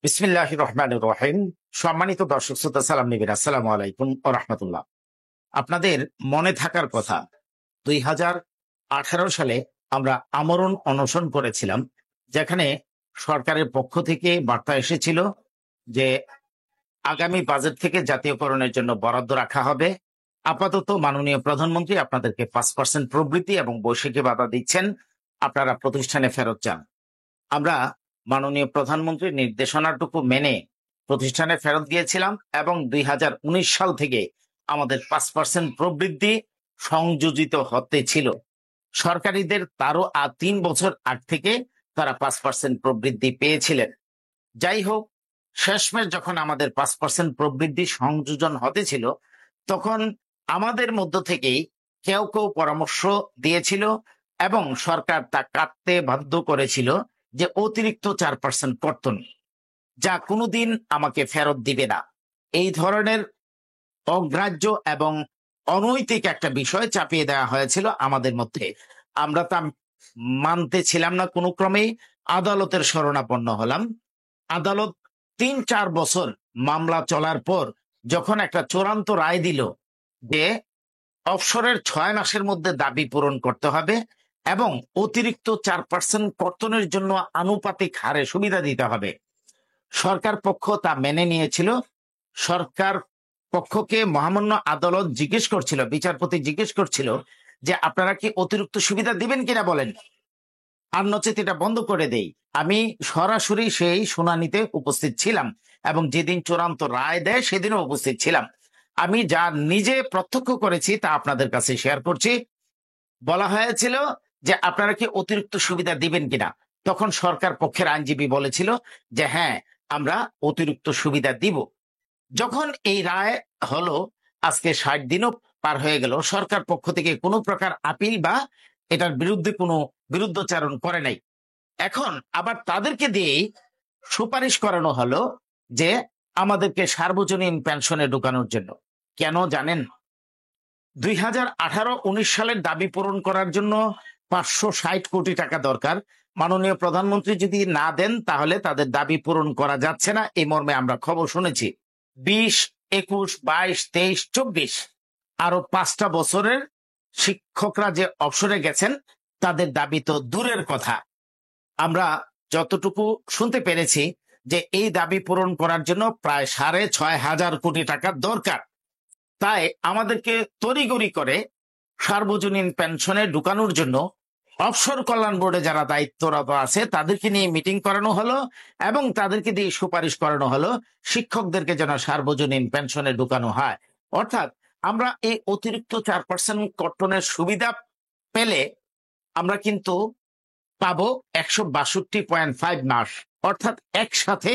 বিসমিল্লাহির রহমানির রহিম। সম্মানিত দর্শক শ্রোতা, সালাম নিবেন। আসসালামু আলাইকুম ওয়া রাহমাতুল্লাহ। আপনাদের মনে থাকার কথা, 2018 সালে আমরা আমরণ অনশন করেছিলাম, যেখানে সরকারের পক্ষ থেকে বার্তা এসেছিল যে আগামী বাজেট থেকে জাতীয়করণের জন্য বরাদ্দ রাখা হবে। আপাতত মাননীয় প্রধানমন্ত্রী আপনাদেরকে 5% প্রবৃদ্ধি এবং বৈশ্বিক বাধা দিচ্ছেন, আপনারা প্রতিষ্ঠানে ফেরত যান। আমরা মাননীয় প্রধানমন্ত্রীর নির্দেশনাটুকু মেনে প্রতিষ্ঠানে ফেরত গিয়েছিলাম এবং 2019 সাল থেকে আমাদের 5% প্রবৃদ্ধি সংযোজিত হতে ছিল। সরকারিদের তারও 3 বছর আগ থেকে তারা 5% প্রবৃদ্ধি পেয়েছিলেন। যাই হোক, শেষমেশ যখন আমাদের 5% প্রবৃদ্ধি সংযোজন হতে ছিল, তখন আমাদের মধ্য থেকেই কেউ কেউ পরামর্শ দিয়েছিল এবং সরকার তা কাটতে বাধ্য করেছিল যে অতিরিক্ত 4% কর্তন, যা কোনোদিন আমাকে ফেরত দিবে না। এই ধরনের অগ্রাহ্য এবং অনৈতিক একটা বিষয় চাপিয়ে দেওয়া হয়েছিল আমাদের মধ্যে। আমরা তা মানতে ছিলাম না কোনো ক্রমেই। আদালতের শরণাপন্ন হলাম। আদালত 3-4 বছর মামলা চলার পর যখন একটা চূড়ান্ত রায় দিল যে অবসরের 6 মাসের মধ্যে দাবি পূরণ করতে হবে এবং অতিরিক্ত 4% কর্তনের জন্য আনুপাতিক হারে সুবিধা দিতে হবে, সরকার পক্ষ তা মেনে নিয়েছিল। সরকার পক্ষকে মহামান্য আদালত জিজ্ঞেস করছিল, বিচারপতি জিজ্ঞেস করছিল যে আপনারা কি অতিরিক্ত সুবিধা দিবেন কিনা বলেন, আর নচেত এটা বন্ধ করে দেই। আমি সরাসরি সেই শুনানিতে উপস্থিত ছিলাম এবং যেদিন চূড়ান্ত রায় দেয় সেদিনও উপস্থিত ছিলাম। আমি যা নিজে প্রত্যক্ষ করেছি তা আপনাদের কাছে শেয়ার করছি। বলা হয়েছিল যে আপনারা কি অতিরিক্ত সুবিধা দিবেন কিনা। তখন সরকার পক্ষের আইনজীবী বলেছিল যে হ্যাঁ, আমরা অতিরিক্ত সুবিধা দিব। যখন এই রায় হলো, আজকে 60 দিনও পার হয়ে গেল, সরকার পক্ষ থেকে কোনো প্রকার আপিল বা এটার বিরুদ্ধে কোনো বিরুদ্ধচারণ করে নাই। এখন আবার তাদেরকে দিয়েই সুপারিশ করানো হলো যে আমাদেরকে সার্বজনীন পেনশনে ঢুকানোর জন্য। কেন জানেন? 2018-19 সালের দাবি পূরণ করার জন্য 560 কোটি টাকা দরকার। মাননীয় প্রধানমন্ত্রী যদি না দেন তাহলে তাদের দাবি পূরণ করা যাচ্ছে না, এই মর্মে আমরা খবর শুনেছি। 20, 21, 22, 23, 24 আরো 5টা বছরের শিক্ষকরা যে অবসরে গেছেন তাদের দাবি তো দূরের কথা। আমরা যতটুকু শুনতে পেরেছি যে এই দাবি পূরণ করার জন্য প্রায় 6,500 কোটি টাকা দরকার। তাই আমাদেরকে তড়িঘড়ি করে সার্বজনীন পেনশনে ঢুকানোর জন্য অবসর কল্যাণ বোর্ডে যারা দায়িত্বরত আছে তাদেরকে নিয়ে মিটিং করানো হলো এবং তাদেরকে দিয়ে সুপারিশ করানো হলো শিক্ষকদেরকে যেন সার্বজনীন পেনশনে ঢুকানো হয়। অর্থাৎ আমরা এই অতিরিক্ত 4% কর্তনের সুবিধা পেলে আমরা কিন্তু পাবো 162.5 মাস, অর্থাৎ একসাথে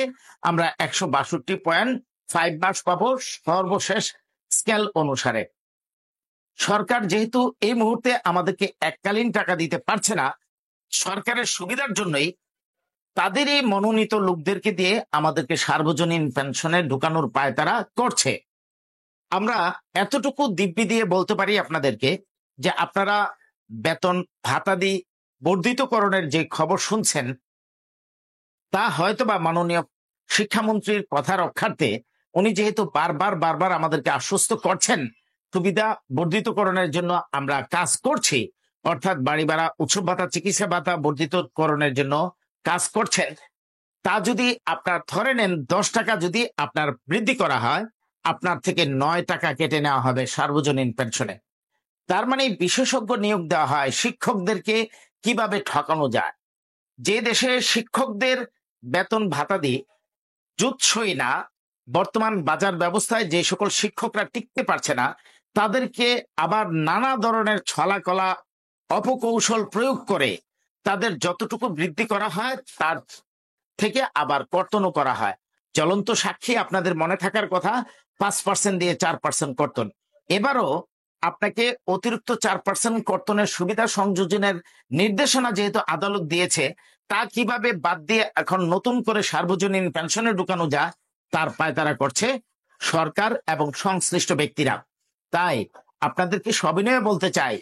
আমরা 162.5 মাস পাবো সর্বশেষ স্কেল অনুসারে। সরকার যেহেতু এই মুহূর্তে আমাদেরকে এককালীন টাকা দিতে পারছে না, সরকারের সুবিধার জন্যই তাদেরই মনোনীত লোকদেরকে দিয়ে আমাদেরকে সার্বজনীন পেনশনে ঢুকানোর পায়তারা করছে। আমরা এতটুকু দিব্যি দিয়ে বলতে পারি আপনাদেরকে যে আপনারা বেতন ভাতাদি বর্ধিতকরণের যে খবর শুনছেন তা হয়তোবা মাননীয় শিক্ষামন্ত্রীর কথা রক্ষার্থে উনি যেহেতু বারবার আমাদেরকে আশ্বস্ত করছেন সুবিধা বর্ধিতকরণের জন্য আমরা কাজ করছি, অর্থাৎ বাড়ি ভাড়া, উৎসব ভাতা, চিকিৎসা ভাতা বর্ধিতকরণের জন্য কাজ করছেন, তা যদি আপনার ধরে নেন 10 টাকা যদি আপনার বৃদ্ধি করা হয়, আপনার থেকে 9 টাকা কেটে নেওয়া হবে সার্বজনীন পেনশনে। তার মানে বিশেষজ্ঞ নিয়োগ দেওয়া হয় শিক্ষকদেরকে কিভাবে ঠকানো যায়। যে দেশে শিক্ষকদের বেতন ভাতা দিয়ে জুৎসই না, বর্তমান বাজার ব্যবস্থায় যে সকল শিক্ষকরা টিকতে পারছে না তাদেরকে আবার নানা ধরনের ছলাকলা অপকৌশল প্রয়োগ করে তাদের যতটুকু বৃদ্ধি করা হয় তার থেকে আবার কর্তনও করা হয়। জ্বলন্ত সাক্ষী আপনাদের মনে থাকার কথা, 5% দিয়ে 4% কর্তন। এবারও আপনাকে অতিরিক্ত 4% কর্তনের সুবিধা সংযোজনের নির্দেশনা যেহেতু আদালত দিয়েছে, তা কিভাবে বাদ দিয়ে এখন নতুন করে সার্বজনীন পেনশনে ঢুকানো যায় তার পায়তারা করছে সরকার এবং সংশ্লিষ্ট ব্যক্তিরা। তাই আপনাদেরকে সবিনয়ে বলতে চাই,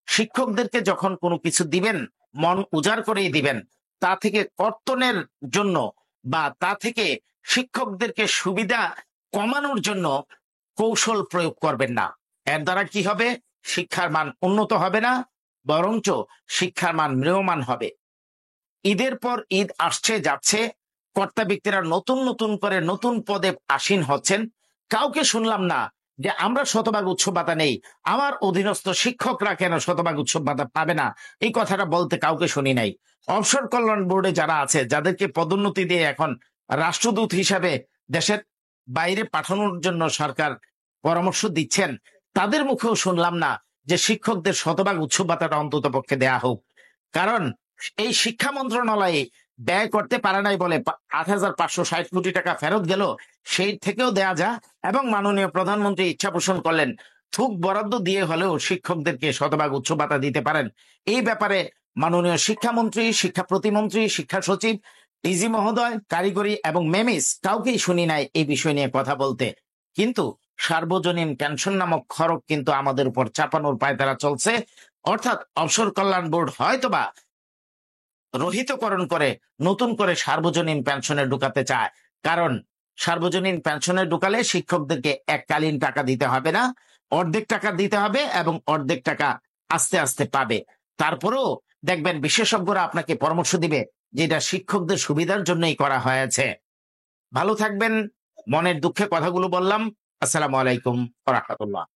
শিক্ষকদেরকে যখন কোনো কিছু দিবেন মন উজাড় করেই দিবেন, তা থেকে কর্তনের জন্য বা তা থেকে শিক্ষকদেরকে সুবিধা কমানোর জন্য কৌশল প্রয়োগ করবেন না। এর দ্বারা কি হবে? শিক্ষার মান উন্নত হবে না, বরঞ্চ শিক্ষার মান ম্রিয়মাণ হবে। ঈদের পর ঈদ আসছে যাচ্ছে, কর্তা ব্যক্তিরা নতুন নতুন করে নতুন পদে আসীন হচ্ছেন। কাউকে শুনলাম না যে আমরা শতভাগ উৎসব ভাতা নেই, আমার অধীনস্থ শিক্ষকরা কেন শতভাগ উৎসব ভাতা পাবে না, এই কথাটা বলতে কাউকে শুনি নাই। অবসর কল্যাণ বোর্ডে যারা আছে, যাদেরকে পদোন্নতি দিয়ে এখন রাষ্ট্রদূত হিসাবে দেশের বাইরে পাঠানোর জন্য সরকার পরামর্শ দিচ্ছেন, তাদের মুখেও শুনলাম না যে শিক্ষকদের শতভাগ উৎসব ভাতাটা অন্তত পক্ষে দেয়া হোক। কারণ এই শিক্ষা মন্ত্রণালয়ে ব্যয় করতে পারে নাই বলে ৮,৫৬০ কোটি টাকা ফেরত গেল, সেই থেকেও দেয়া যা। এবং মাননীয় প্রধানমন্ত্রী ইচ্ছা পোষণ করলেন থুক বরাদ্দ দিয়ে হলেও শিক্ষকদেরকে শতভাগ উৎসব ভাতা দিতে পারেন। এই ব্যাপারে মাননীয় শিক্ষামন্ত্রী, শিক্ষা প্রতিমন্ত্রী, শিক্ষা সচিব, ডিজি মহোদয়, কারিগরি এবং মেমিস কাউকেই শুনি নাই এই বিষয় নিয়ে কথা বলতে। কিন্তু সার্বজনীন পেনশন নামক খরচ কিন্তু আমাদের উপর চাপানোর পায়তারা চলছে। অর্থাৎ অবসর কল্যাণ বোর্ড হয়তোবা রহিতকরণ করে নতুন করে সার্বজনীন পেনশনে ঢুকাতে চায়। কারণ সার্বজনীন পেনশনে ঢুকালে শিক্ষকদেরকে এককালীন টাকা দিতে হবে না, অর্ধেক টাকা দিতে হবে এবং অর্ধেক টাকা আস্তে আস্তে পাবে। তারপরেও দেখবেন বিশেষজ্ঞরা আপনাকে পরামর্শ দিবে যে এটা শিক্ষকদের সুবিধার জন্যই করা হয়েছে। ভালো থাকবেন। মনের দুঃখে কথাগুলো বললাম। আসসালামু আলাইকুম ওয়া রাহমাতুল্লাহ।